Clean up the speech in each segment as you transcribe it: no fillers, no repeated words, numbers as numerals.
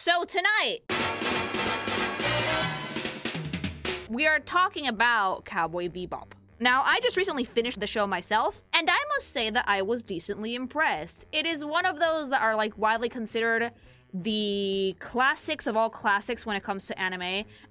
So tonight, we are talking about Cowboy Bebop. Now, I just recently finished the show myself, and I must say that I was decently impressed. It is one of those that are like widely considered the classics of all classics when it comes to anime.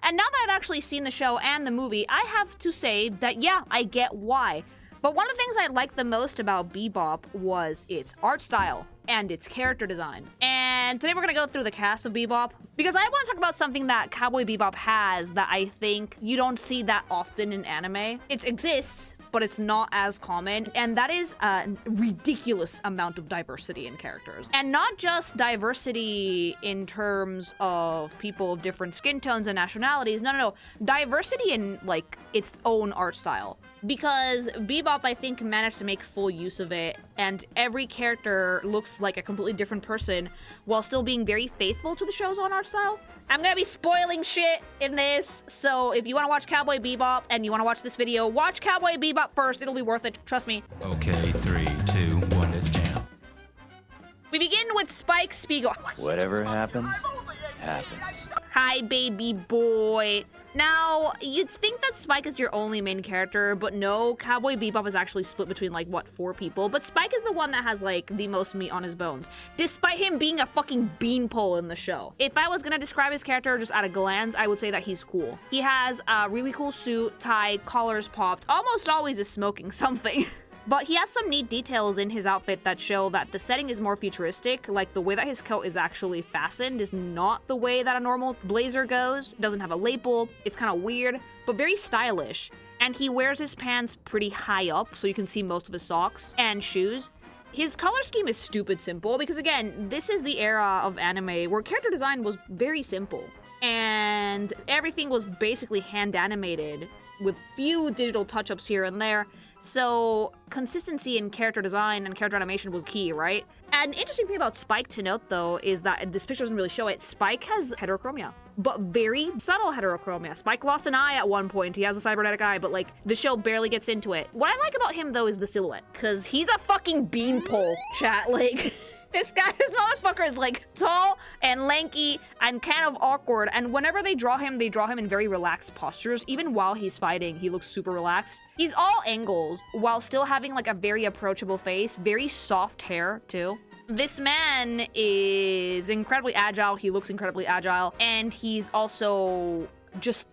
And now that I've actually seen the show and the movie, I have to say that, yeah, I get why. But one of the things I liked the most about Bebop was its art style and its character design. And today we're gonna go through the cast of Bebop, because I want to talk about something that Cowboy Bebop has that I think you don't see that often in anime. It exists, but it's not as common, and that is a ridiculous amount of diversity in characters. And not just diversity in terms of people of different skin tones and nationalities, no. Diversity in, like, its own art style. Because Bebop, I think, managed to make full use of it, and every character looks like a completely different person while still being very faithful to the show's own art style. I'm gonna be spoiling shit in this, so if you want to watch Cowboy Bebop and you want to watch this video, watch Cowboy Bebop first. It'll be worth it, trust me. Okay, 3, 2, 1, let's jam. We begin with Spike Spiegel. Whatever happens, happens. Hi, baby boy. Now, you'd think that Spike is your only main character, but no, Cowboy Bebop is actually split between, like, what, 4 people? But Spike is the one that has, like, the most meat on his bones, despite him being a fucking beanpole in the show. If I was gonna describe his character just at a glance, I would say that he's cool. He has a really cool suit, tie, collars popped, almost always is smoking something. But he has some neat details in his outfit that show that the setting is more futuristic, like the way that his coat is actually fastened is not the way that a normal blazer goes. It doesn't have a lapel, it's kind of weird, but very stylish. And he wears his pants pretty high up, so you can see most of his socks and shoes. His color scheme is stupid simple, because again, this is the era of anime where character design was very simple. And everything was basically hand animated, with few digital touch-ups here and there. So consistency in character design and character animation was key, right? An interesting thing about Spike to note, though, is that this picture doesn't really show it. Spike has heterochromia, but very subtle heterochromia. Spike lost an eye at one point. He has a cybernetic eye, but, like, the show barely gets into it. What I like about him, though, is the silhouette, because he's a fucking beanpole, chat. Like, this motherfucker is, like, tall and lanky and kind of awkward, and whenever they draw him in very relaxed postures. Even while he's fighting, he looks super relaxed. He's all angles, while still having, like, a very approachable face, very soft hair, too. This man is incredibly agile, he looks incredibly agile, and he's also just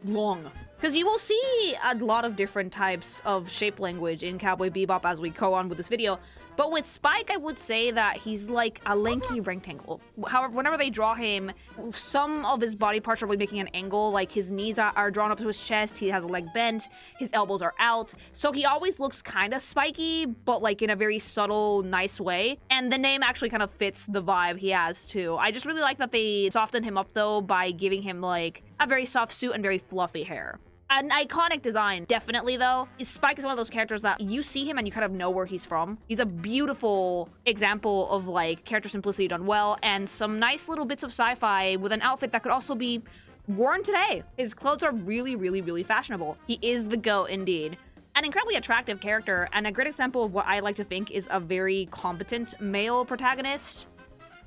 long. Because you will see a lot of different types of shape language in Cowboy Bebop as we go on with this video, but with Spike, I would say that he's like a lanky rectangle. However, whenever they draw him, some of his body parts are really making an angle, like his knees are drawn up to his chest, he has a leg bent, his elbows are out, so he always looks kind of spiky, but like in a very subtle, nice way, and the name actually kind of fits the vibe he has too. I just really like that they softened him up though by giving him like a very soft suit and very fluffy hair. An iconic design, definitely, though. Spike is one of those characters that you see him and you kind of know where he's from. He's a beautiful example of, like, character simplicity done well, and some nice little bits of sci-fi with an outfit that could also be worn today. His clothes are really, really, really fashionable. He is the GOAT, indeed. An incredibly attractive character, and a great example of what I like to think is a very competent male protagonist,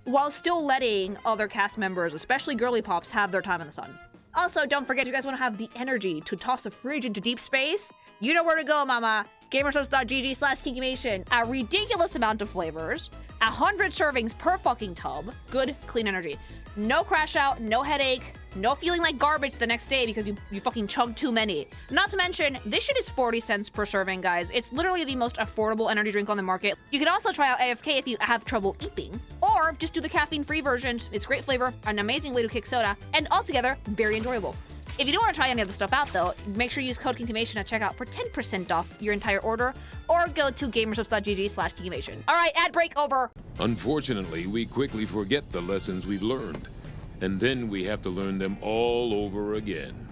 while still letting other cast members, especially girly pops, have their time in the sun. Also, don't forget, if you guys want to have the energy to toss a fridge into deep space, you know where to go, mama. Gamersubs.gg/Kikimation. A ridiculous amount of flavors, 100 servings per fucking tub, good, clean energy. No crash out, no headache, no feeling like garbage the next day because you fucking chugged too many. Not to mention, this shit is 40 cents per serving, guys. It's literally the most affordable energy drink on the market. You can also try out AFK if you have trouble eating, or just do the caffeine-free version. It's great flavor, an amazing way to kick soda, and altogether, very enjoyable. If you don't want to try any of the stuff out, though, make sure you use code Kikimation at checkout for 10% off your entire order, or go to gamersubs.gg/Kikimation. All right, ad break over. Unfortunately, we quickly forget the lessons we've learned, and then we have to learn them all over again.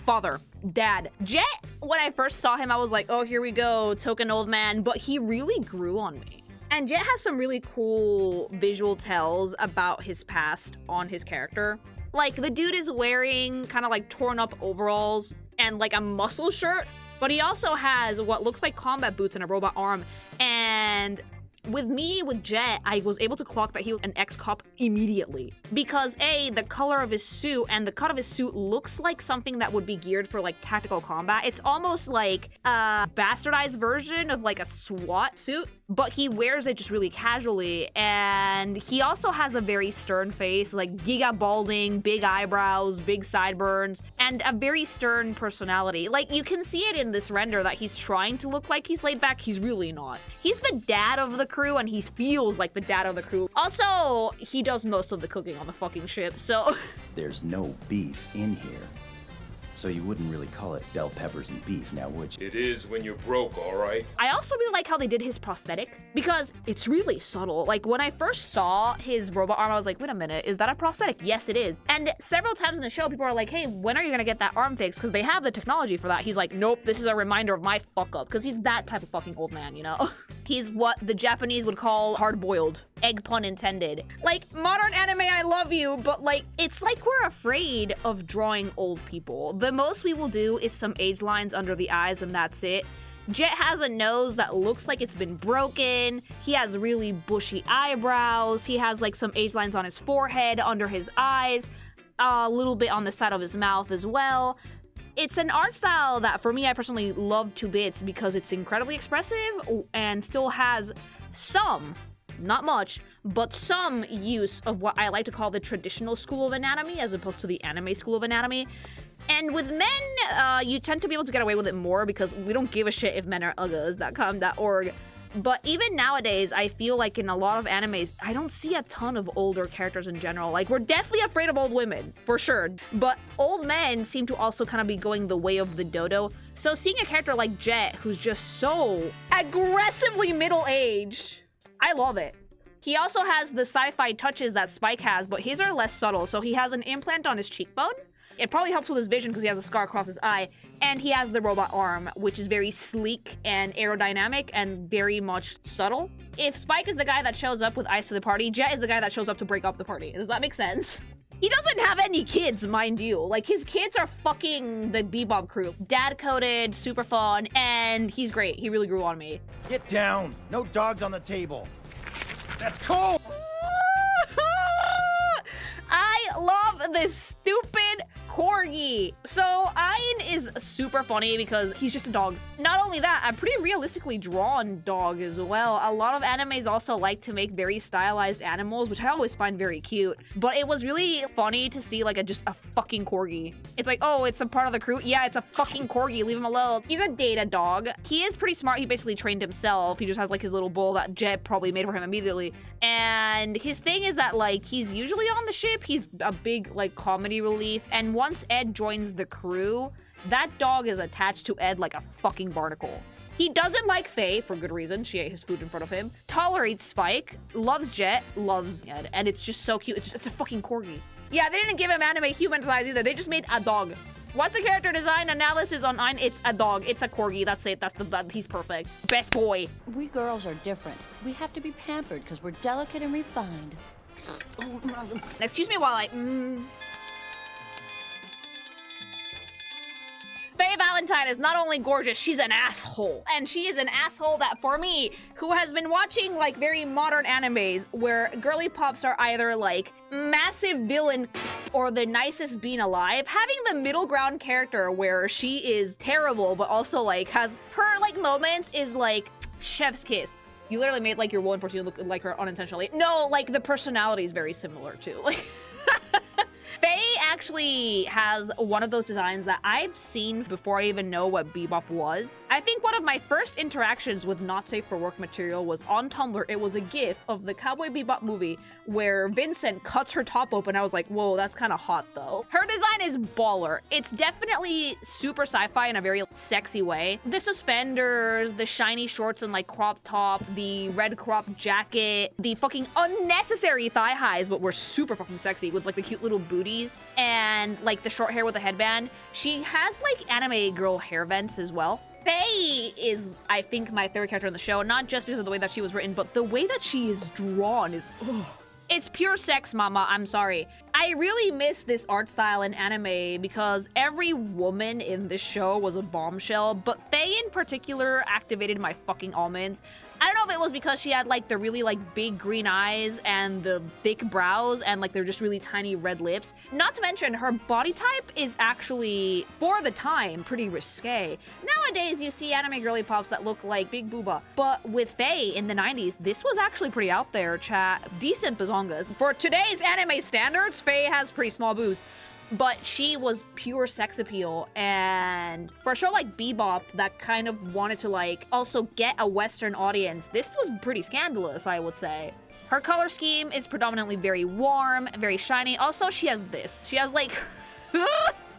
Father, dad, Jet, when I first saw him, I was like, oh, here we go, token old man, but he really grew on me. And Jet has some really cool visual tells about his past on his character. Like, the dude is wearing kind of like torn up overalls and like a muscle shirt, but he also has what looks like combat boots and a robot arm. And With Jet, I was able to clock that he was an ex-cop immediately. Because A, the color of his suit and the cut of his suit looks like something that would be geared for like tactical combat. It's almost like a bastardized version of like a SWAT suit, but he wears it just really casually. And he also has a very stern face, like giga balding, big eyebrows, big sideburns, and a very stern personality. Like, you can see it in this render that he's trying to look like he's laid back. He's really not. He's the dad of the crew, and he feels like the dad of the crew. Also, he does most of the cooking on the fucking ship, so... There's no beef in here. So you wouldn't really call it bell peppers and beef, now would you? It is when you're broke, all right? I also really like how they did his prosthetic, because it's really subtle. Like, when I first saw his robot arm, I was like, wait a minute, is that a prosthetic? Yes, it is. And several times in the show, people are like, hey, when are you gonna get that arm fixed? Because they have the technology for that. He's like, nope, this is a reminder of my fuck up, because he's that type of fucking old man, you know? He's what the Japanese would call hard-boiled. Egg pun intended. Like, modern anime, I love you, but like, it's like we're afraid of drawing old people. The most we will do is some age lines under the eyes, and that's it. Jet has a nose that looks like it's been broken. He has really bushy eyebrows. He has like some age lines on his forehead, under his eyes, a little bit on the side of his mouth as well. It's an art style that, for me, I personally love to bits because it's incredibly expressive and still has some, not much, but some use of what I like to call the traditional school of anatomy as opposed to the anime school of anatomy. And with men, you tend to be able to get away with it more because we don't give a shit if men are uggas.com.org. But even nowadays, I feel like in a lot of animes, I don't see a ton of older characters in general. Like, we're definitely afraid of old women, for sure. But old men seem to also kind of be going the way of the dodo. So seeing a character like Jet, who's just so aggressively middle-aged, I love it. He also has the sci-fi touches that Spike has, but his are less subtle. So he has an implant on his cheekbone. It probably helps with his vision because he has a scar across his eye. And he has the robot arm, which is very sleek and aerodynamic and very much subtle. If Spike is the guy that shows up with ice to the party, Jet is the guy that shows up to break up the party. Does that make sense? He doesn't have any kids, mind you. Like, his kids are fucking the Bebop Crew. Dad-coded, super fun, and he's great. He really grew on me. Get down. No dogs on the table. That's cold. I love this stupid corgi. So Ayn is super funny because he's just a dog. Not only that, a pretty realistically drawn dog as well. A lot of animes also like to make very stylized animals, which I always find very cute. But it was really funny to see like just a fucking corgi. It's like, oh, it's a part of the crew? Yeah, it's a fucking corgi. Leave him alone. He's a data dog. He is pretty smart. He basically trained himself. He just has like his little bowl that Jet probably made for him immediately. And his thing is that like he's usually on the ship. He's a big like comedy relief. And once Ed joins the crew, that dog is attached to Ed like a fucking barnacle. He doesn't like Faye, for good reason. She ate his food in front of him. Tolerates Spike, loves Jet, loves Ed, and it's just so cute. It's a fucking corgi. Yeah, they didn't give him anime human size either. They just made a dog. What's the character design analysis on Ayn? It's a dog. It's a corgi. That's it. He's perfect. Best boy. We girls are different. We have to be pampered because we're delicate and refined. Excuse me while I... Faye Valentine is not only gorgeous, she's an asshole. And she is an asshole that, for me, who has been watching, like, very modern animes where girly pops are either, like, massive villain or the nicest being alive, having the middle ground character where she is terrible but also, like, has her, like, moments is, like, chef's kiss. You literally made, like, your one person look like her unintentionally. No, like, the personality is very similar, too. Like... Faye actually has one of those designs that I've seen before I even know what Bebop was. I think one of my first interactions with not safe for work material was on Tumblr. It was a GIF of the Cowboy Bebop movie where Vincent cuts her top open. I was like, whoa, that's kind of hot though. Her design is baller. It's definitely super sci-fi in a very sexy way. The suspenders, the shiny shorts and like crop top, the red crop jacket, the fucking unnecessary thigh highs, but were super fucking sexy with like the cute little booties and like the short hair with the headband. She has like anime girl hair vents as well. Faye is, I think, my favorite character in the show, not just because of the way that she was written, but the way that she is drawn is, it's pure sex, mama, I'm sorry. I really miss this art style in anime because every woman in this show was a bombshell, but Faye in particular activated my fucking almonds. I don't know if it was because she had like the really like big green eyes and the thick brows and like they're just really tiny red lips. Not to mention her body type is actually, for the time, pretty risque. Nowadays you see anime girly pops that look like Big Booba, but with Faye in the 90s, this was actually pretty out there, chat. Decent bazongas. For today's anime standards, Faye has pretty small boobs. But she was pure sex appeal, and for a show like Bebop that kind of wanted to like also get a Western audience, this was pretty scandalous, I would say. Her color scheme is predominantly very warm, very shiny. Also, she has this. She has like,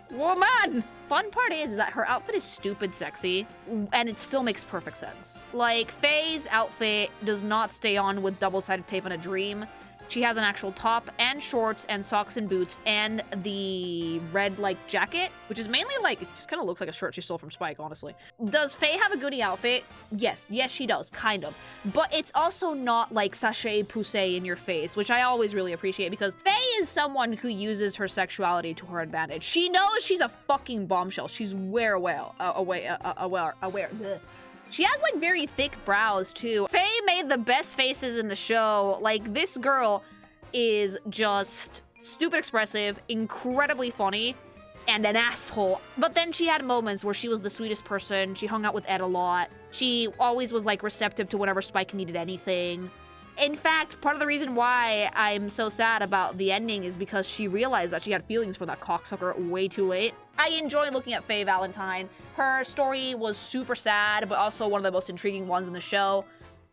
woman! Fun part is that her outfit is stupid sexy, and it still makes perfect sense. Like, Faye's outfit does not stay on with double-sided tape on a dream. She has an actual top and shorts and socks and boots and the red, like, jacket, which is mainly, like, it just kind of looks like a shirt she stole from Spike, honestly. Does Faye have a goody outfit? Yes. Yes, she does, kind of. But it's also not, like, sachet poussé in your face, which I always really appreciate because Faye is someone who uses her sexuality to her advantage. She knows she's a fucking bombshell. She's aware. Bleh. She has, like, very thick brows, too. Faye made the best faces in the show. Like, this girl is just stupid expressive, incredibly funny, and an asshole. But then she had moments where she was the sweetest person. She hung out with Ed a lot. She always was, like, receptive to whenever Spike needed anything. In fact, part of the reason why I'm so sad about the ending is because she realized that she had feelings for that cocksucker way too late. I enjoy looking at Faye Valentine. Her story was super sad, but also one of the most intriguing ones in the show.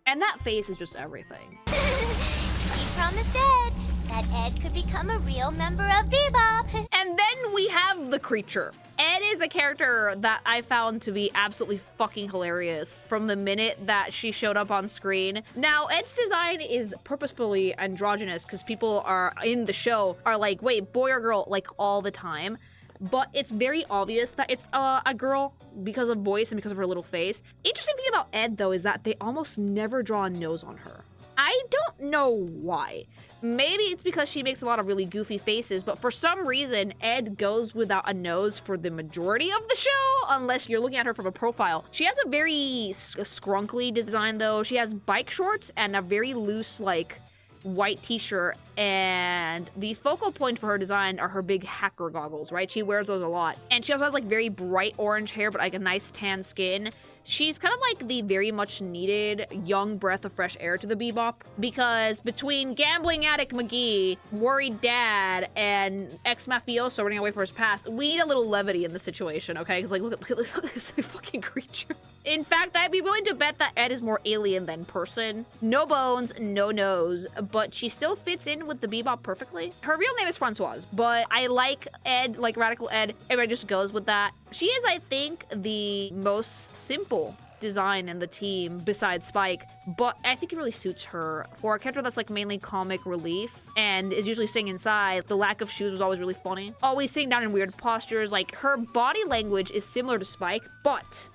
And that face is just everything. She promised Ed that Ed could become a real member of Bebop. And then we have the creature. Ed is a character that I found to be absolutely fucking hilarious from the minute that she showed up on screen. Now, Ed's design is purposefully androgynous because people are in the show are like, wait, boy or girl, like all the time. But it's very obvious that it's a girl because of voice and because of her little face. Interesting thing about Ed, though, is that they almost never draw a nose on her. I don't know why. Maybe it's because she makes a lot of really goofy faces, but for some reason, Ed goes without a nose for the majority of the show, unless you're looking at her from a profile. She has a very scrunkly design, though. She has bike shorts and a very loose, like, white t-shirt, and the focal point for her design are her big hacker goggles, right? She wears those a lot. And she also has, like, very bright orange hair, but, like, a nice tan skin. She's kind of like the very much needed young breath of fresh air to the Bebop, because between gambling addict McGee, worried dad, and ex-mafioso running away from his past, we need a little levity in the situation, okay? Because, like, look at this fucking creature. In fact, I'd be willing to bet that Ed is more alien than person. No bones, no nose, but she still fits in with the Bebop perfectly. Her real name is Francoise, but I like Ed, like Radical Ed. Everybody just goes with that. She is, I think, the most simple design in the team besides Spike, but I think it really suits her. For a character that's like mainly comic relief and is usually staying inside, the lack of shoes was always really funny. Always sitting down in weird postures. Like, her body language is similar to Spike, but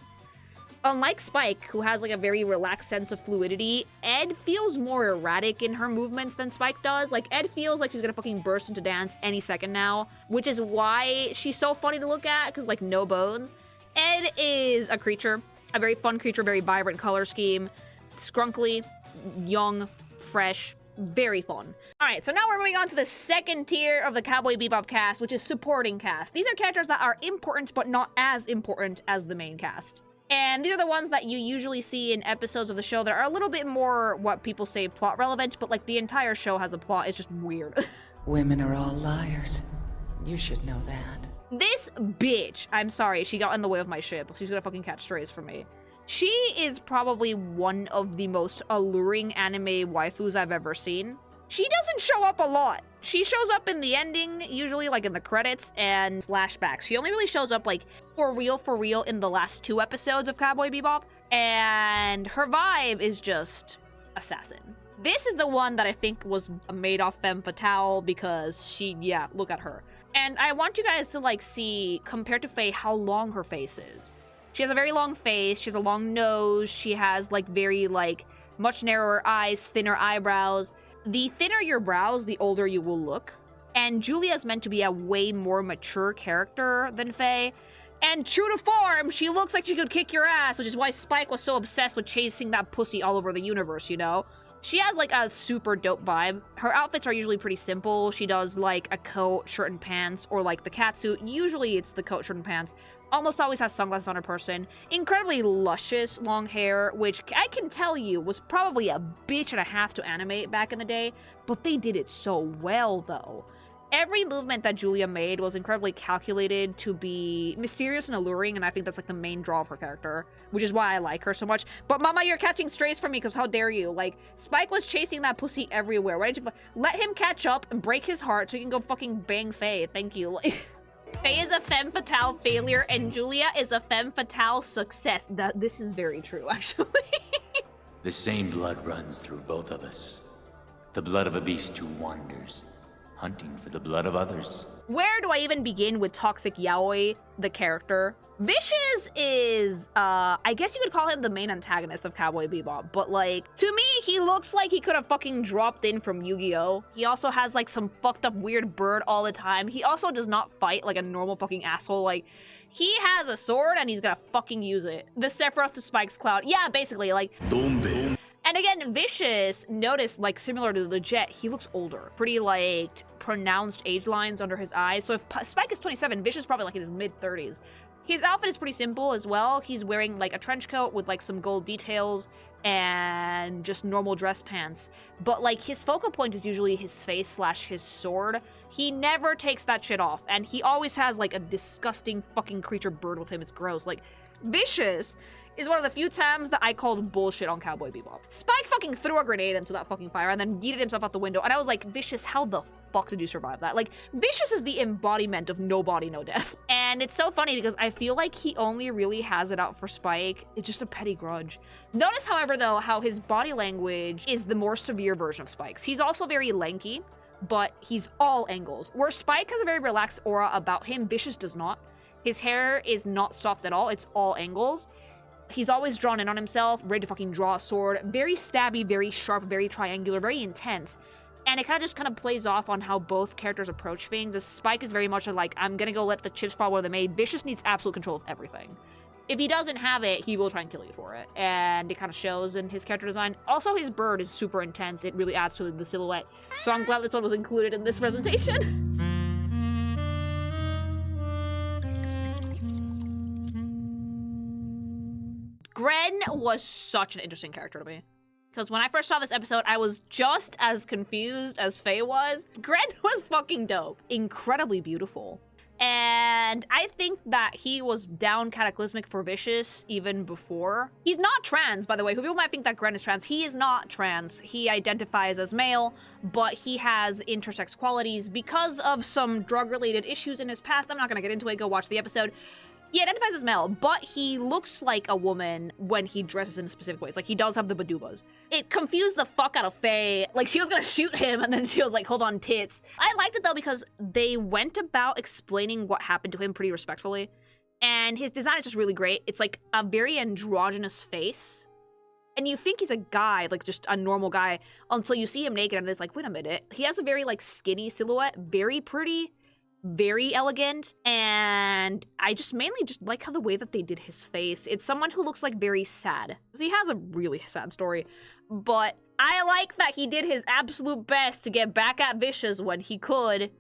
unlike Spike, who has like a very relaxed sense of fluidity, Ed feels more erratic in her movements than Spike does. Like, Ed feels like she's gonna fucking burst into dance any second now, which is why she's so funny to look at, because like no bones. Ed is a creature, a very fun creature, very vibrant color scheme, scrunkly, young, fresh, very fun. All right, so now we're moving on to the second tier of the Cowboy Bebop cast, which is supporting cast. These are characters that are important, but not as important as the main cast. And these are the ones that you usually see in episodes of the show that are a little bit more, what people say, plot relevant, but like the entire show has a plot. It's just weird. Women are all liars. You should know that. This bitch, I'm sorry, she got in the way of my ship. She's gonna fucking catch strays for me. She is probably one of the most alluring anime waifus I've ever seen. She doesn't show up a lot. She shows up in the ending, usually like in the credits and flashbacks. She only really shows up like for real in the last 2 episodes of Cowboy Bebop. And her vibe is just assassin. This is the one that I think was made off femme fatale because she, yeah, look at her. And I want you guys to like see, compared to Faye, how long her face is. She has a very long face, she has a long nose, she has like very like much narrower eyes, thinner eyebrows. The thinner your brows, the older you will look. And Julia's meant to be a way more mature character than Faye. And true to form, she looks like she could kick your ass, which is why Spike was so obsessed with chasing that pussy all over the universe, you know? She has like a super dope vibe. Her outfits are usually pretty simple. She does like a coat, shirt, and pants, or like the catsuit. Usually it's the coat, shirt, and pants. Almost always has sunglasses on her person. Incredibly luscious long hair, which I can tell you was probably a bitch and a half to animate back in the day, but they did it so well though. Every movement that Julia made was incredibly calculated to be mysterious and alluring, and I think that's like the main draw of her character, which is why I like her so much. But mama, you're catching strays from me, because how dare you? Like, Spike was chasing that pussy everywhere. Why did you let him catch up and break his heart so he can go fucking bang Faye? Thank you. Faye is a femme fatale failure, and Julia is a femme fatale success. This is very true, actually. The same blood runs through both of us. The blood of a beast who wanders, hunting for the blood of others. Where do I even begin with Toxic Yaoi, the character? Vicious is, I guess you could call him the main antagonist of Cowboy Bebop, but like, to me, he looks like he could have fucking dropped in from Yu-Gi-Oh! He also has like some fucked up weird bird all the time. He also does not fight like a normal fucking asshole. Like, he has a sword and he's gonna fucking use it. The Sephiroth to Spike's Cloud. Yeah, basically, like... Dombe. And again, Vicious, notice, like, similar to the Jet, he looks older. Pretty, like, pronounced age lines under his eyes. So if Spike is 27, Vicious is probably, like, in his mid-30s. His outfit is pretty simple as well. He's wearing, like, a trench coat with, like, some gold details and just normal dress pants. But, like, his focal point is usually his face / his sword. He never takes that shit off. And he always has, like, a disgusting fucking creature bird with him. It's gross. Like, Vicious is one of the few times that I called bullshit on Cowboy Bebop. Spike fucking threw a grenade into that fucking fire and then yeeted himself out the window, and I was like, Vicious, how the fuck did you survive that? Like, Vicious is the embodiment of no body, no death. And it's so funny because I feel like he only really has it out for Spike. It's just a petty grudge. Notice, however, though, how his body language is the more severe version of Spike's. He's also very lanky, but he's all angles. Where Spike has a very relaxed aura about him, Vicious does not. His hair is not soft at all, it's all angles. He's always drawn in on himself, ready to fucking draw a sword. Very stabby, very sharp, very triangular, very intense. And it kind of plays off on how both characters approach things. As Spike is very much like, I'm gonna go let the chips fall where they may. Vicious needs absolute control of everything. If he doesn't have it, he will try and kill you for it. And it kind of shows in his character design. Also, his bird is super intense. It really adds to the silhouette. So I'm glad this one was included in this presentation. Gren was such an interesting character to me. Because when I first saw this episode, I was just as confused as Faye was. Gren was fucking dope. Incredibly beautiful. And I think that he was down cataclysmic for Vicious even before. He's not trans, by the way. People might think that Gren is trans. He is not trans. He identifies as male, but he has intersex qualities because of some drug-related issues in his past. I'm not gonna get into it. Go watch the episode. He identifies as male, but he looks like a woman when he dresses in specific ways. Like, he does have the badubas. It confused the fuck out of Faye. Like, she was gonna shoot him, and then she was like, hold on, tits. I liked it, though, because they went about explaining what happened to him pretty respectfully. And his design is just really great. It's, like, a very androgynous face. And you think he's a guy, like, just a normal guy, until you see him naked, and it's like, wait a minute. He has a very, like, skinny silhouette, very pretty, very elegant, and I just mainly just like how the way that they did his face. It's someone who looks like very sad. He has a really sad story, but I like that he did his absolute best to get back at Vicious when he could.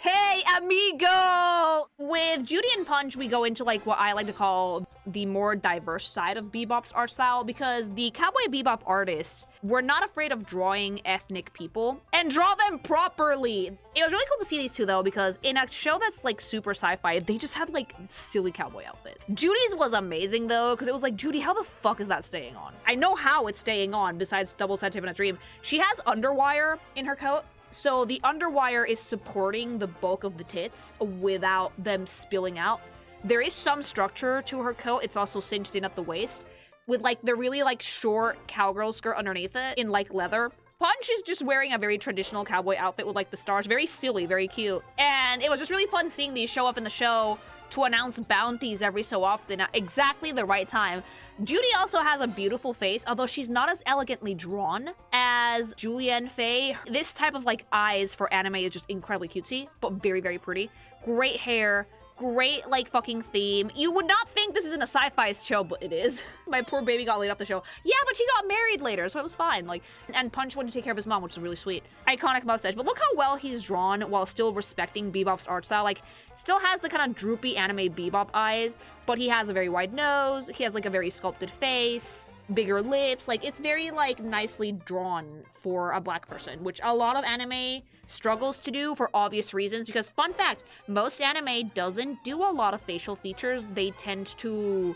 Hey, amigo! With Judy and Punch, we go into, like, what I like to call the more diverse side of Bebop's art style, because the Cowboy Bebop artists were not afraid of drawing ethnic people and draw them properly. It was really cool to see these two, though, because in a show that's, like, super sci-fi, they just had, like, silly cowboy outfit. Judy's was amazing, though, because it was like, Judy, how the fuck is that staying on? I know how it's staying on, besides Double Tap in a Dream. She has underwire in her coat. So the underwire is supporting the bulk of the tits without them spilling out. There is some structure to her coat. It's also cinched in at the waist with, like, the really, like, short cowgirl skirt underneath it in, like, leather. Punch is just wearing a very traditional cowboy outfit with, like, the stars. Very silly, very cute. And it was just really fun seeing these show up in the show to announce bounties every so often at exactly the right time. Judy also has a beautiful face, although she's not as elegantly drawn as Julia and Faye. This type of, like, eyes for anime is just incredibly cutesy, but very, very pretty. Great hair, Great, like, fucking theme. You would not think this isn't a sci-fi show, but it is. My poor baby got laid off the show. Yeah, but she got married later, so it was fine. Like, and Punch went to take care of his mom, which is really sweet. Iconic mustache. But look how well he's drawn while still respecting Bebop's art style. Like, still has the kind of droopy anime Bebop eyes, but he has a very wide nose. He has, like, a very sculpted face, bigger lips. Like, it's very, like, nicely drawn for a black person, which a lot of anime struggles to do for obvious reasons, because fun fact, most anime doesn't do a lot of facial features. They tend to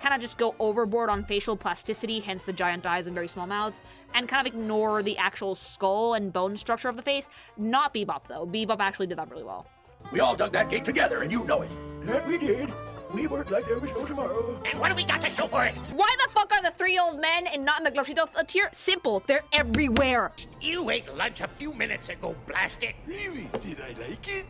kind of just go overboard on facial plasticity, hence the giant eyes and very small mouths, and kind of ignore the actual skull and bone structure of the face. Not Bebop, though. Bebop actually did that really well. We all dug that gate together, and you know it. That we did. We worked like there was no tomorrow. And what do we got to show for it? Why the fuck are the 3 old men and not in the Globshito tier? Simple. They're everywhere. You ate lunch a few minutes ago, blast it. Really? Did I like it?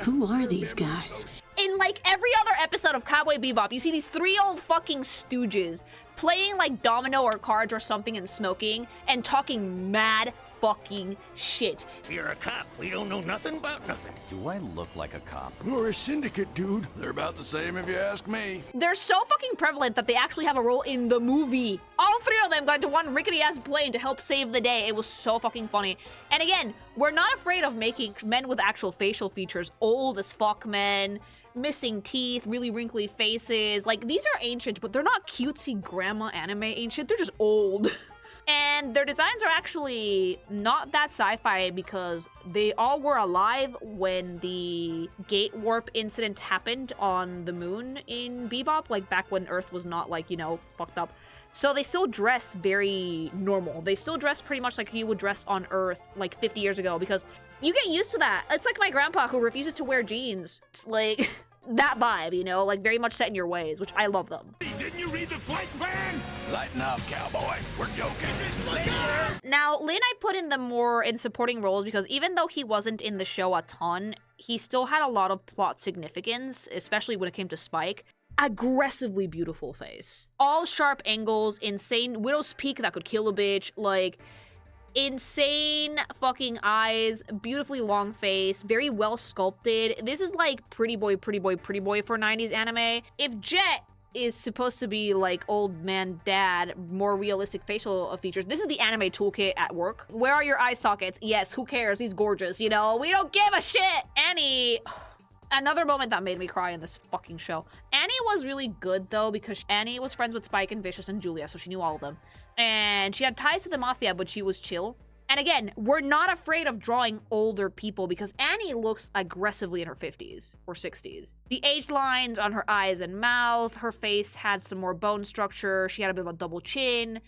Who are these guys? In, like, every other episode of Cowboy Bebop, you see these 3 old fucking stooges playing, like, domino or cards or something and smoking and talking mad fucking shit. If you're a cop, we don't know nothing about nothing. Do I look like a cop? You're a syndicate, dude. They're about the same if you ask me. They're so fucking prevalent that they actually have a role in the movie. All 3 of them got into one rickety-ass plane to help save the day. It was so fucking funny. And again, we're not afraid of making men with actual facial features old as fuck men, missing teeth, really wrinkly faces. Like, these are ancient, but they're not cutesy grandma anime ancient. They're just old. And their designs are actually not that sci-fi because they all were alive when the gate warp incident happened on the moon in Bebop, like back when Earth was not, like, you know, fucked up. So they still dress very normal. They still dress pretty much like you would dress on Earth like 50 years ago because you get used to that. It's like my grandpa who refuses to wear jeans. It's like that vibe, you know, like very much set in your ways, which I love them. Didn't you read the flight plan? Lighten up, cowboy. We're joking. Now, Lin I put in them more in supporting roles because even though he wasn't in the show a ton, he still had a lot of plot significance, especially when it came to Spike. Aggressively beautiful face. All sharp angles, insane widow's peak that could kill a bitch, like insane fucking eyes, beautifully long face, very well sculpted. This is like pretty boy for 90s anime. If Jet is supposed to be like old man dad, more realistic facial features, this is the anime toolkit at work. Where are your eye sockets? Yes, who cares? He's gorgeous, you know? We don't give a shit! Annie... Another moment that made me cry in this fucking show. Annie was really good, though, because Annie was friends with Spike and Vicious and Julia, so she knew all of them. And she had ties to the Mafia, but she was chill. And again, we're not afraid of drawing older people because Annie looks aggressively in her 50s or 60s. The age lines on her eyes and mouth, her face had some more bone structure, she had a bit of a double chin,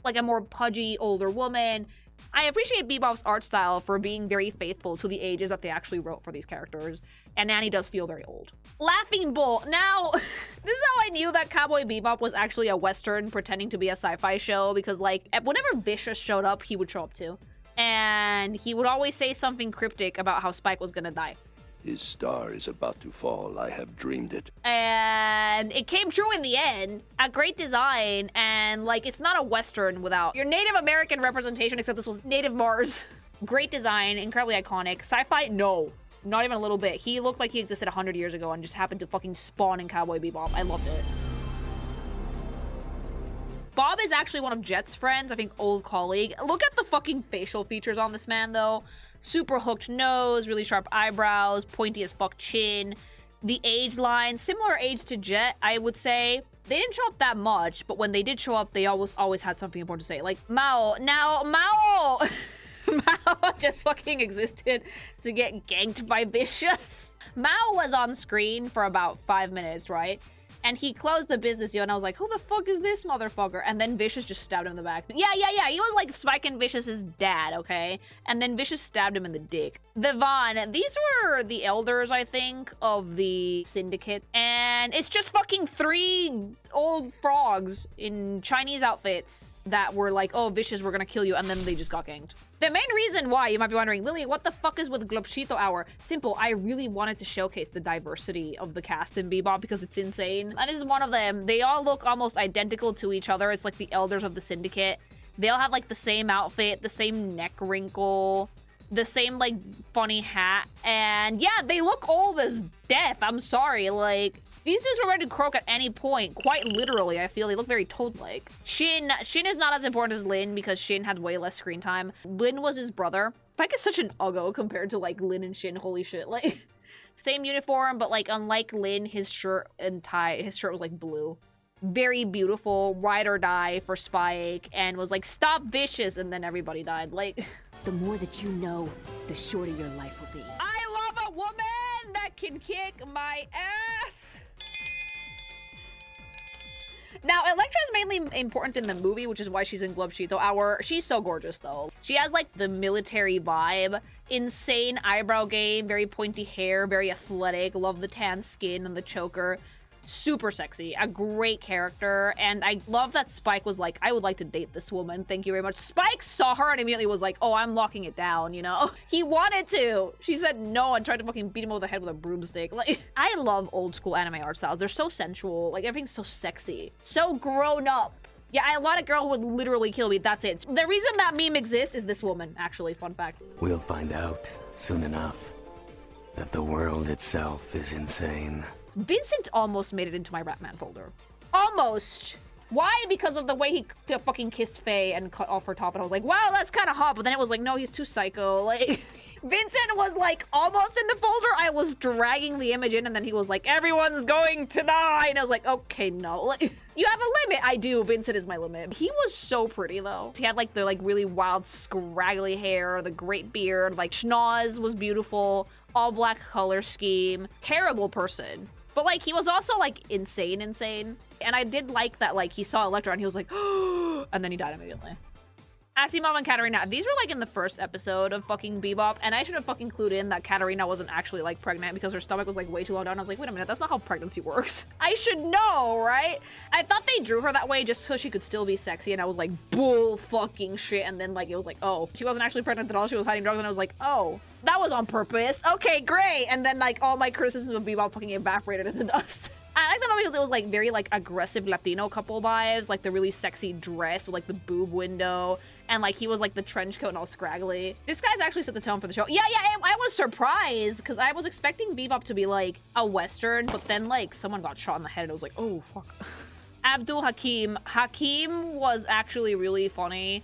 like a more pudgy older woman. I appreciate Bebop's art style for being very faithful to the ages that they actually wrote for these characters. And Annie does feel very old. Laughing Bull. Now, this is how I knew that Cowboy Bebop was actually a Western pretending to be a sci-fi show, because, like, whenever Vicious showed up, he would show up too. And he would always say something cryptic about how Spike was gonna die. His star is about to fall. I have dreamed it. And it came true in the end. A great design, and, like, it's not a Western without your Native American representation, except this was Native Mars. Great design, incredibly iconic. Sci-fi? No. Not even a little bit. He looked like he existed 100 years ago and just happened to fucking spawn in Cowboy Bebop. I loved it. Bob is actually one of Jet's friends, I think old colleague. Look at the fucking facial features on this man, though. Super hooked nose, really sharp eyebrows, pointy as fuck chin. The age line, similar age to Jet, I would say. They didn't show up that much, but when they did show up, they always had something important to say. Like, Mao. Now, Mao! Mao just fucking existed to get ganked by Vicious. Mao was on screen for about 5 minutes, right? And he closed the business deal, and I was like, who the fuck is this motherfucker? And then Vicious just stabbed him in the back. Yeah. He was like Spike and Vicious's dad, okay? And then Vicious stabbed him in the dick. The Vaughn, these were the elders, I think, of the syndicate. And it's just fucking 3 old frogs in Chinese outfits that were like, oh, Vicious, we're gonna kill you, and then they just got ganked. The main reason why, you might be wondering, Lily, what the fuck is with Globshito Hour? Simple, I really wanted to showcase the diversity of the cast in Bebop because it's insane. And this is one of them. They all look almost identical to each other. It's like the elders of the syndicate. They all have like the same outfit, the same neck wrinkle. the same, like, funny hat. And yeah, they look old as death. I'm sorry. Like, these dudes were ready to croak at any point. Quite literally, I feel. They look very toad-like. Shin is not as important as Lin because Shin had way less screen time. Lin was his brother. Spike is such an uggo compared to, like, Lin and Shin. Holy shit. Like, same uniform, but, like, unlike Lin, his shirt and tie, his shirt was, like, blue. Very beautiful, ride or die for Spike, and was like, stop vicious, and then everybody died. Like, the more that you know, the shorter your life will be. I love a woman that can kick my ass. Now, Electra is mainly important in the movie, which is why she's in Glove Sheet, though. She's so gorgeous, though. She has, like, the military vibe. Insane eyebrow game, very pointy hair, very athletic. Love the tan skin and the choker. Super sexy, a great character, and I love that Spike was like, I would like to date this woman, thank you very much. Spike saw her and immediately was like, oh, I'm locking it down, you know? He wanted to. She said no and tried to fucking beat him over the head with a broomstick. Like, I love old school anime art styles. They're so sensual, like everything's so sexy, so grown up. Yeah, I lot of girl who would literally kill me, that's it. The reason that meme exists is this woman, actually, fun fact. We'll find out soon enough that the world itself is insane. Vincent almost made it into my Ratman folder. Almost. Why? Because of the way he fucking kissed Faye and cut off her top, and I was like, wow, that's kind of hot, but then it was like, no, he's too psycho. Like, Vincent was like almost in the folder. I was dragging the image in, and then he was like, everyone's going to die, and I was like, okay, no. Like, you have a limit. I do. Vincent is my limit. He was so pretty, though. He had like the really wild, scraggly hair, the great beard, like schnoz was beautiful, all black color scheme. Terrible person. But, like, he was also, like, insane. And I did like that, like, he saw Electra and he was like, oh, and then he died immediately. Asimov and Katerina, these were, like, in the first episode of fucking Bebop, and I should have fucking clued in that Katerina wasn't actually, like, pregnant because her stomach was, like, way too low down. I was like, wait a minute, that's not how pregnancy works. I should know, right? I thought they drew her that way just so she could still be sexy, and I was like, bull fucking shit, and then, like, it was like, oh, she wasn't actually pregnant at all, she was hiding drugs, and I was like, oh, that was on purpose. Okay, great. And then, like, all my criticism of Bebop fucking evaporated into dust. I like that because it was, like, very, like, aggressive Latino couple vibes, like, the really sexy dress with, like, the boob window, and, like, he was, like, the trench coat and all scraggly. This guy's actually set the tone for the show. Yeah, I was surprised, because I was expecting Bebop to be, like, a Western, but then, like, someone got shot in the head, and I was like, oh, fuck. Abdul Hakim. Hakim was actually really funny,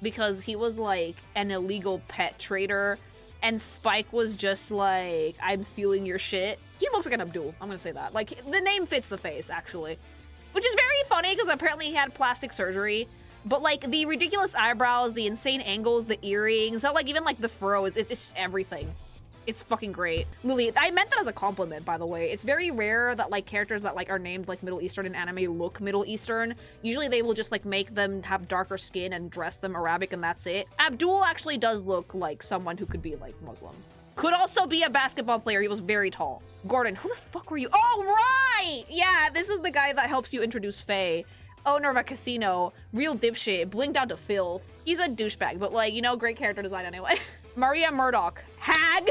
because he was, like, an illegal pet trader, and Spike was just like, I'm stealing your shit. He looks like an Abdul, I'm gonna say that. Like, the name fits the face, actually. Which is very funny, because apparently he had plastic surgery. But, like, the ridiculous eyebrows, the insane angles, the earrings, so, like, even, like, the furrow, it's just everything. It's fucking great. Lily, I meant that as a compliment, by the way. It's very rare that, like, characters that, like, are named, like, Middle Eastern in anime look Middle Eastern. Usually they will just, like, make them have darker skin and dress them Arabic, and that's it. Abdul actually does look like someone who could be, like, Muslim. Could also be a basketball player. He was very tall. Gordon, who the fuck were you? Oh, right! Yeah, this is the guy that helps you introduce Faye. Owner of a casino. Real dipshit. Blinked out to filth. He's a douchebag, but, like, you know, great character design anyway. Maria Murdoch. Hag!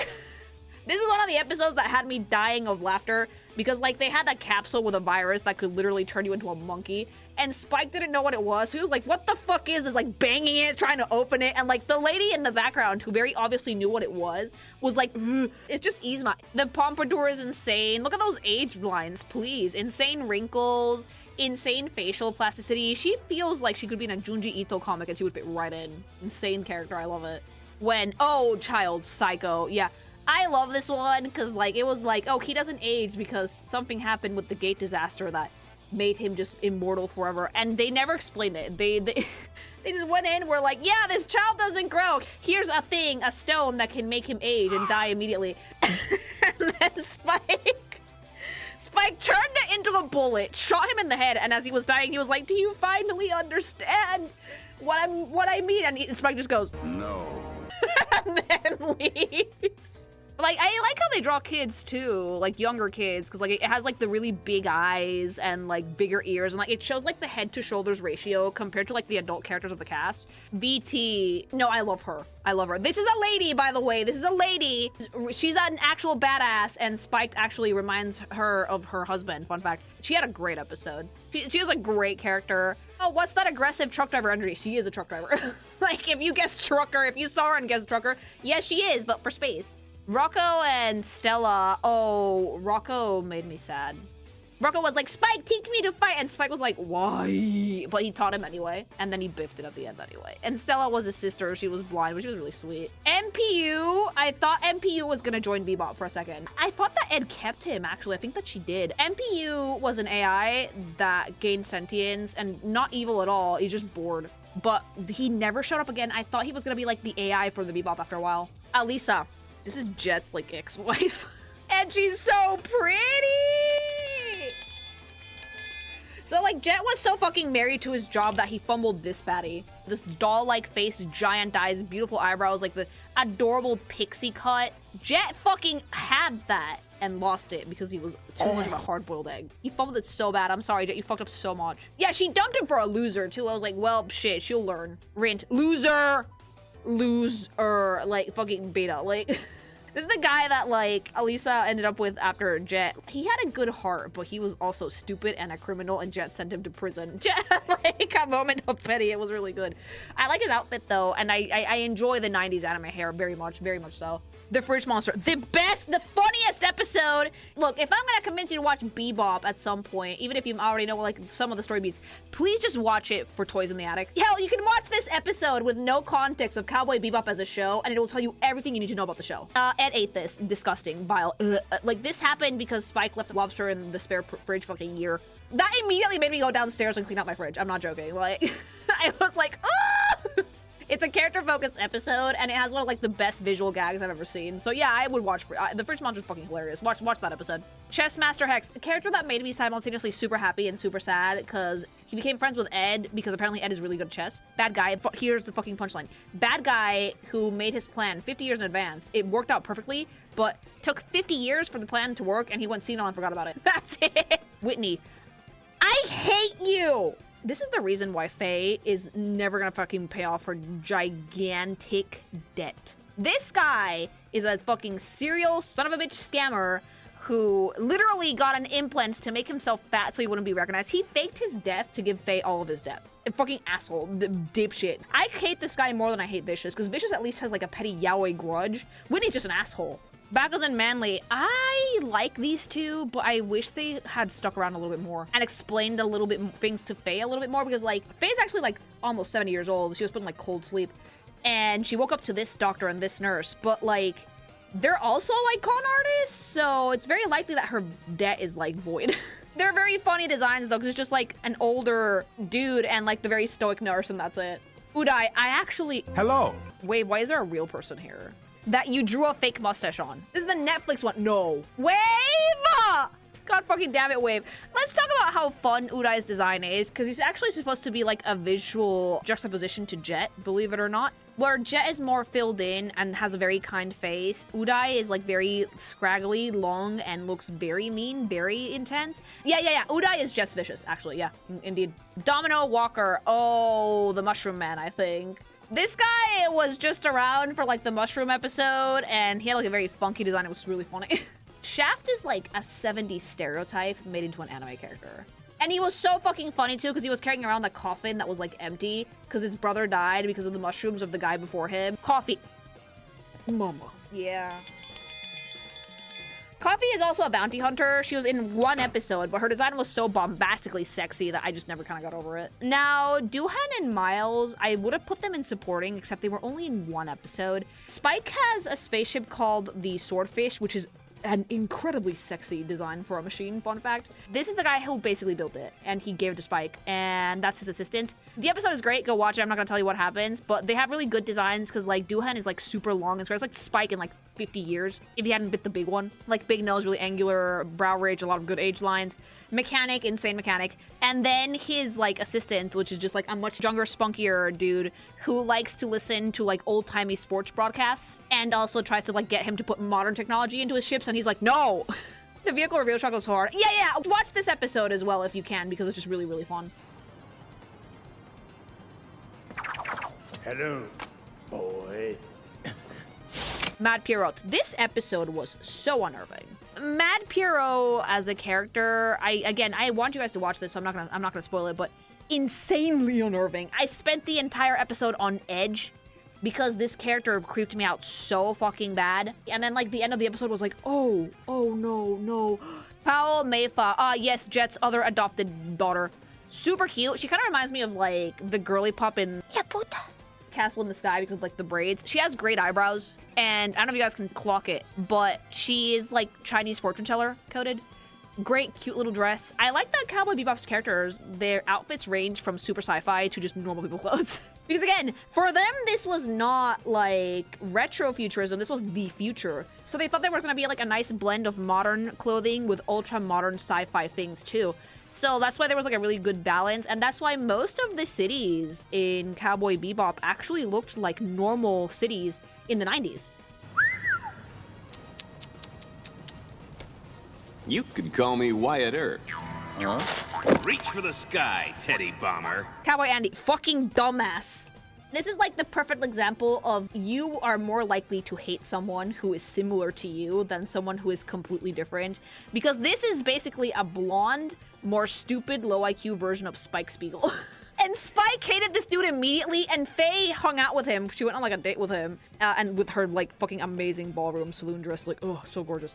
This is one of the episodes that had me dying of laughter because, like, they had that capsule with a virus that could literally turn you into a monkey, and Spike didn't know what it was, so he was like, what the fuck is this? Like, banging it, trying to open it, and, like, the lady in the background, who very obviously knew what it was like, it's just Yzma. The pompadour is insane. Look at those age lines, please. Insane wrinkles, insane facial plasticity. She feels like she could be in a Junji Ito comic and she would fit right in. Insane character, I love it. Oh, child, psycho, yeah. I love this one because, like, it was like, oh, he doesn't age because something happened with the gate disaster that made him just immortal forever, and they never explained it. They just went in, were like, yeah, this child doesn't grow. Here's a thing, a stone that can make him age and die immediately. And then Spike turned it into a bullet, shot him in the head, and as he was dying, he was like, do you finally understand what I mean? And Spike just goes, no. And then leaves. But Like, I like how they draw kids too, like younger kids, because like it has like the really big eyes and like bigger ears, and like it shows like the head to shoulders ratio compared to like the adult characters of the cast. VT, no, I love her. I love her. This is a lady, by the way. This is a lady. She's an actual badass, and Spike actually reminds her of her husband. Fun fact. She had a great episode. She was a great character. Oh, what's that aggressive truck driver energy? She is a truck driver. Like, if you guessed trucker, if you saw her and guessed trucker, yes, she is, but for space. Rocco and Stella, oh, Rocco made me sad. Rocco was like, Spike, teach me to fight. And Spike was like, why? But he taught him anyway. And then he biffed it at the end anyway. And Stella was his sister. She was blind, but she was really sweet. MPU, I thought MPU was going to join Bebop for a second. I thought that Ed kept him, actually. I think that she did. MPU was an AI that gained sentience and not evil at all. He's just bored. But he never showed up again. I thought he was going to be like the AI for the Bebop after a while. Alisa. This is Jet's like ex-wife. And she's so pretty! So, like, Jet was so fucking married to his job that he fumbled this baddie. This doll-like face, giant eyes, beautiful eyebrows, like the adorable pixie cut. Jet fucking had that and lost it because he was too much of a hard-boiled egg. He fumbled it so bad. I'm sorry, Jet, you fucked up so much. Yeah, she dumped him for a loser, too. I was like, well, shit, she'll learn. Rhint, loser! Loser, like, fucking beta, like... This is the guy that, like, Alisa ended up with after Jet. He had a good heart, but he was also stupid and a criminal, and Jet sent him to prison. Jet, like, a moment of pity. It was really good. I like his outfit, though, and I enjoy the 90s anime hair very much so. The Fridge Monster. The best, the funniest episode. Look, if I'm gonna convince you to watch Bebop at some point, even if you already know, like, some of the story beats, please just watch it for Toys in the Attic. Hell, you can watch this episode with no context of Cowboy Bebop as a show, and it will tell you everything you need to know about the show. Ed ate this. Disgusting. Vile. Like, this happened because Spike left lobster in the spare fridge for like a year. That immediately made me go downstairs and clean out my fridge. I'm not joking. Like, I was like, ah! It's a character-focused episode, and it has one of, like, the best visual gags I've ever seen. So, yeah, I would watch... The Fridge Monster's fucking hilarious. Watch that episode. Chess Master Hex. A character that made me simultaneously super happy and super sad, because he became friends with Ed, because apparently Ed is really good at chess. Bad guy. Here's the fucking punchline. Bad guy who made his plan 50 years in advance. It worked out perfectly, but took 50 years for the plan to work, and he went senile and forgot about it. That's it. Whitney. I hate you! This is the reason why Faye is never gonna fucking pay off her gigantic debt. This guy is a fucking serial son of a bitch scammer who literally got an implant to make himself fat so he wouldn't be recognized. He faked his death to give Faye all of his debt. A fucking asshole. Dipshit. I hate this guy more than I hate Vicious, because Vicious at least has like a petty yaoi grudge. Whitney's just an asshole. Backles and Manly. I like these two, but I wish they had stuck around a little bit more and explained a little bit things to Faye a little bit more, because like Faye's actually like almost 70 years old. She was put in like cold sleep, and she woke up to this doctor and this nurse, but like they're also like con artists, so it's very likely that her debt is like void. They're very funny designs though, because it's just like an older dude and like the very stoic nurse, and that's it. Udai, I actually... Hello. Wait, why is there a real person here? That you drew a fake mustache on. This is the Netflix one. No. Wave! God fucking damn it, Wave. Let's talk about how fun Udai's design is, because he's actually supposed to be like a visual juxtaposition to Jet, believe it or not. Where Jet is more filled in and has a very kind face, Udai is like very scraggly, long, and looks very mean, very intense. Yeah. Udai is Jet's Vicious, actually. Yeah, indeed. Domino Walker. Oh, the Mushroom Man, I think. This guy was just around for like the mushroom episode, and he had like a very funky design. It was really funny. Shaft is like a 70s stereotype made into an anime character. And he was so fucking funny too, because he was carrying around the coffin that was like empty because his brother died because of the mushrooms of the guy before him. Coffee. Mama. Yeah. Coffee is also a bounty hunter. She was in one episode, but her design was so bombastically sexy that I just never kind of got over it. Now, Doohan and Miles, I would have put them in supporting, except they were only in one episode. Spike has a spaceship called the Swordfish, which is an incredibly sexy design for a machine, fun fact. This is the guy who basically built it, and he gave it to Spike, and that's his assistant. The episode is great, go watch it, I'm not gonna tell you what happens, but they have really good designs, because like Doohan is like super long and square. It's like Spike in like 50 years if he hadn't bit the big one. Like, big nose, really angular, brow ridge, a lot of good age lines. Mechanic, insane mechanic. And then his, like, assistant, which is just, like, a much younger, spunkier dude who likes to listen to, like, old-timey sports broadcasts and also tries to, like, get him to put modern technology into his ships, and he's like, no! The vehicle reveal shot goes so hard. Yeah, watch this episode as well if you can, because it's just really, really fun. Hello, boy. Mad Pierrot. This episode was so unnerving. Mad Pierrot as a character, I want you guys to watch this, so I'm not gonna spoil it, but insanely unnerving. I spent the entire episode on edge because this character creeped me out so fucking bad. And then, like, the end of the episode was like, oh no. Pao Meifa, yes, Jet's other adopted daughter. Super cute. She kind of reminds me of, like, the girly pup in Castle in the Sky because of, like, the braids. She has great eyebrows, and I don't know if you guys can clock it, but she is, like, Chinese fortune teller coded. Great, cute little dress. I like that Cowboy Bebop's characters, their outfits range from super sci-fi to just normal people clothes. Because again, for them, this was not, like, retro-futurism, this was the future. So they thought they were gonna be, like, a nice blend of modern clothing with ultra-modern sci-fi things, too. So that's why there was, like, a really good balance, and that's why most of the cities in Cowboy Bebop actually looked like normal cities in the 90s. You can call me Wyatt Earp. Huh? Reach for the sky, Teddy Bomber. Cowboy Andy, fucking dumbass. This is like the perfect example of you are more likely to hate someone who is similar to you than someone who is completely different. Because this is basically a blonde, more stupid, low IQ version of Spike Spiegel. And Spike hated this dude immediately, and Faye hung out with him. She went on, like, a date with him. And with her, like, fucking amazing ballroom saloon dress. Like, oh, so gorgeous.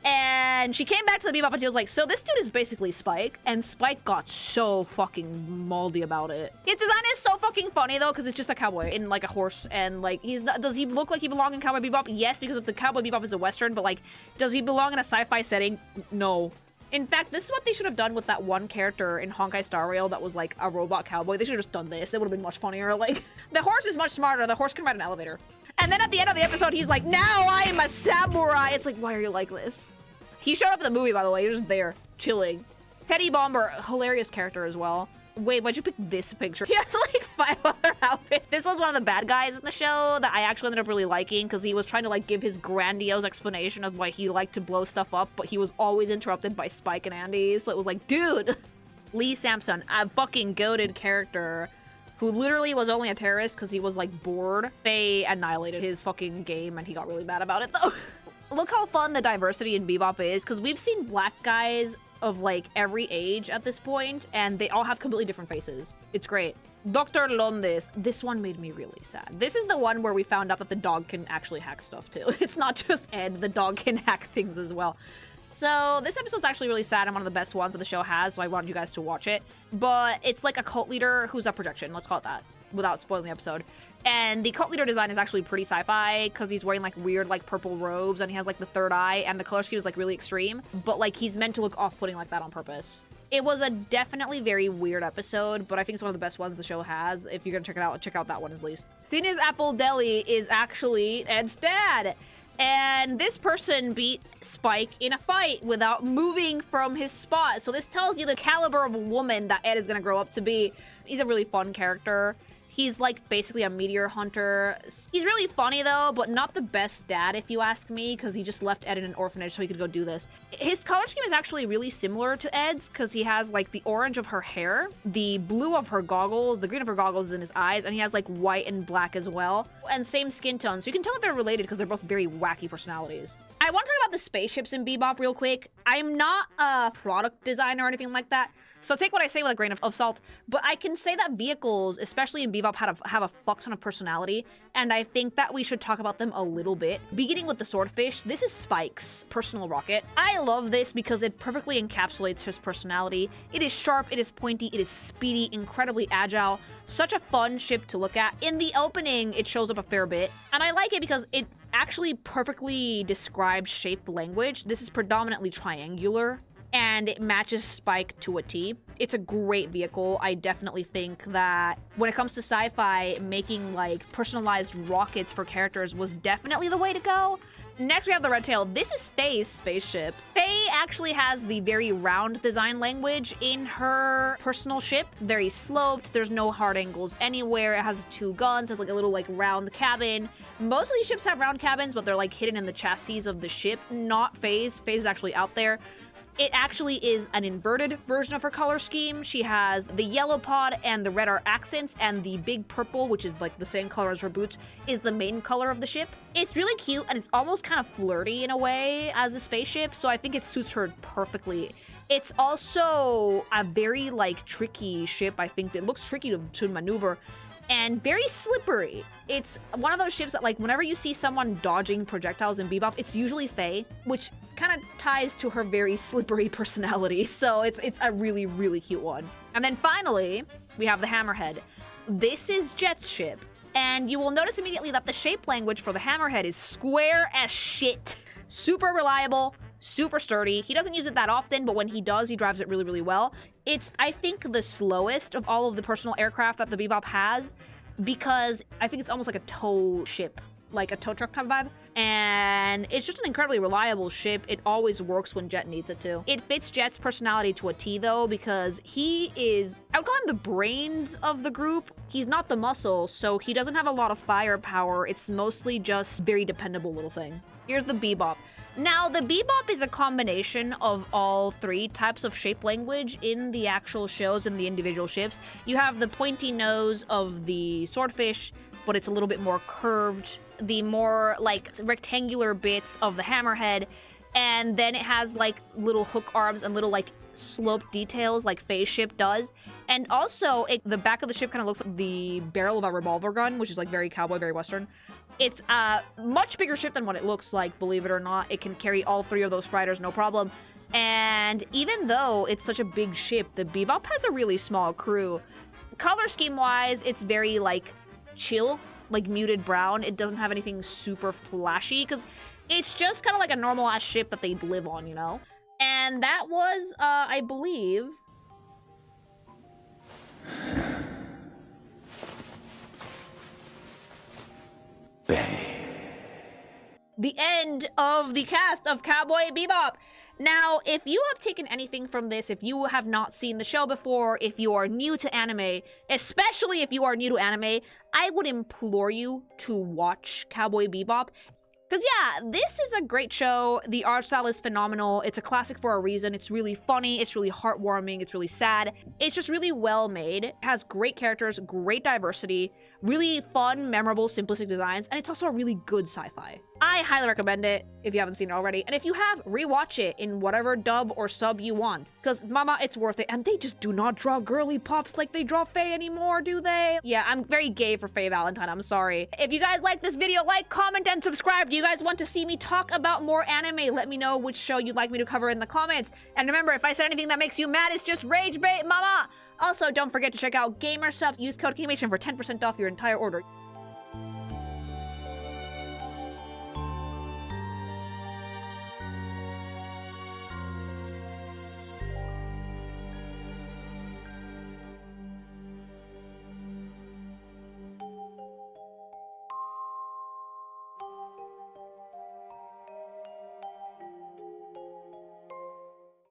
And she came back to the Bebop and she was like, so this dude is basically Spike. And Spike got so fucking moldy about it. His design is so fucking funny, though, because it's just a cowboy in, like, a horse. And, like, he's not, does he look like he belongs in Cowboy Bebop? Yes, because the Cowboy Bebop is a Western. But, like, does he belong in a sci-fi setting? No. In fact, this is what they should have done with that one character in Honkai Star Rail that was, like, a robot cowboy. They should have just done this. It would have been much funnier. Like, the horse is much smarter. The horse can ride an elevator. And then at the end of the episode, he's like, now I am a samurai. It's like, why are you like this? He showed up in the movie, by the way. He was just there, chilling. Teddy Bomber, hilarious character as well. Wait, why'd you pick this picture? He has, like, 5 other outfits. This was one of the bad guys in the show that I actually ended up really liking because he was trying to, like, give his grandiose explanation of why he liked to blow stuff up, but he was always interrupted by Spike and Andy, so it was like, dude! Lee Sampson, a fucking goated character who literally was only a terrorist because he was, like, bored. They annihilated his fucking game, and he got really mad about it, though. Look how fun the diversity in Bebop is, because we've seen black guys of, like, every age at this point, and they all have completely different faces. It's great. Dr. Londes. This one made me really sad. This is the one where we found out that the dog can actually hack stuff, too. It's not just Ed. The dog can hack things as well. So this episode's actually really sad and one of the best ones that the show has, so I wanted you guys to watch it. But it's like a cult leader who's a projection. Let's call it that, without spoiling the episode. And the cult leader design is actually pretty sci-fi because he's wearing, like, weird, like, purple robes and he has, like, the third eye and the color scheme is, like, really extreme. But, like, he's meant to look off-putting like that on purpose. It was a definitely very weird episode, but I think it's one of the best ones the show has. If you're gonna check it out, check out that one at least. Siniz Appledelhi is actually Ed's dad. And this person beat Spike in a fight without moving from his spot. So this tells you the caliber of woman that Ed is gonna grow up to be. He's a really fun character. He's, like, basically a meteor hunter. He's really funny, though, but not the best dad, if you ask me, because he just left Ed in an orphanage so he could go do this. His color scheme is actually really similar to Ed's, because he has, like, the orange of her hair, the blue of her goggles, the green of her goggles is in his eyes, and he has, like, white and black as well. And same skin tone, so you can tell that they're related because they're both very wacky personalities. I want to talk about the spaceships in Bebop real quick. I'm not a product designer or anything like that, so take what I say with a grain of salt, but I can say that vehicles, especially in Bebop, have a fuck ton of personality, and I think that we should talk about them a little bit. Beginning with the Swordfish, this is Spike's personal rocket. I love this because it perfectly encapsulates his personality. It is sharp, it is pointy, it is speedy, incredibly agile. Such a fun ship to look at. In the opening, it shows up a fair bit, and I like it because it actually perfectly describes shape language. This is predominantly triangular, and it matches Spike to a T. It's a great vehicle. I definitely think that when it comes to sci-fi, making, like, personalized rockets for characters was definitely the way to go. Next, we have the Red Tail. This is Faye's spaceship. Faye actually has the very round design language in her personal ship. It's very sloped. There's no hard angles anywhere. It has 2 guns. It's like a little like round cabin. Most of these ships have round cabins, but they're like hidden in the chassis of the ship. Not Faye's. Faye's is actually out there. It actually is an inverted version of her color scheme. She has the yellow pod and the red are accents, and the big purple, which is like the same color as her boots, is the main color of the ship. It's really cute, and it's almost kind of flirty in a way as a spaceship, so I think it suits her perfectly. It's also a very like tricky ship. I think it looks tricky to maneuver. And very slippery. It's one of those ships that, like, whenever you see someone dodging projectiles in Bebop, it's usually Faye, which kind of ties to her very slippery personality. So it's a really, really cute one. And then finally, we have the Hammerhead. This is Jet's ship. And you will notice immediately that the shape language for the Hammerhead is square as shit. Super reliable, super sturdy. He doesn't use it that often, but when he does, he drives it really, really well. It's, I think, the slowest of all of the personal aircraft that the Bebop has, because I think it's almost like a tow ship, like a tow truck type vibe. And it's just an incredibly reliable ship. It always works when Jet needs it to. It fits Jet's personality to a T, though, because he is, I would call him the brains of the group. He's not the muscle, so he doesn't have a lot of firepower. It's mostly just very dependable little thing. Here's the Bebop. Now, the Bebop is a combination of all 3 types of shape language in the actual shows and the individual ships. You have the pointy nose of the Swordfish, but it's a little bit more curved. The more, like, rectangular bits of the Hammerhead. And then it has, like, little hook arms and little, like, sloped details like Faye's ship does. And also, the back of the ship kind of looks like the barrel of a revolver gun, which is, like, very cowboy, very Western. It's a much bigger ship than what it looks like, believe it or not. It can carry all 3 of those fighters, no problem. And even though it's such a big ship, the Bebop has a really small crew. Color scheme-wise, it's very, like, chill, like muted brown. It doesn't have anything super flashy, because it's just kind of like a normal-ass ship that they live on, you know? And that was, I believe... the end of the cast of Cowboy Bebop. Now, if you have taken anything from this, if you have not seen the show before, if you are new to anime, especially if you are new to anime, I would implore you to watch Cowboy Bebop. Because, yeah, this is a great show. The art style is phenomenal. It's a classic for a reason. It's really funny. It's really heartwarming. It's really sad. It's just really well made. It has great characters, great diversity, really fun, memorable, simplistic designs, and it's also a really good sci-fi. I highly recommend it if you haven't seen it already. And if you have, rewatch it in whatever dub or sub you want. Because, mama, it's worth it. And they just do not draw girly pops like they draw Faye anymore, do they? Yeah, I'm very gay for Faye Valentine. I'm sorry. If you guys like this video, like, comment, and subscribe. Do you guys want to see me talk about more anime? Let me know which show you'd like me to cover in the comments. And remember, if I said anything that makes you mad, it's just rage bait, mama! Also, don't forget to check out Gamer Subs. Use code KingMation for 10% off your entire order.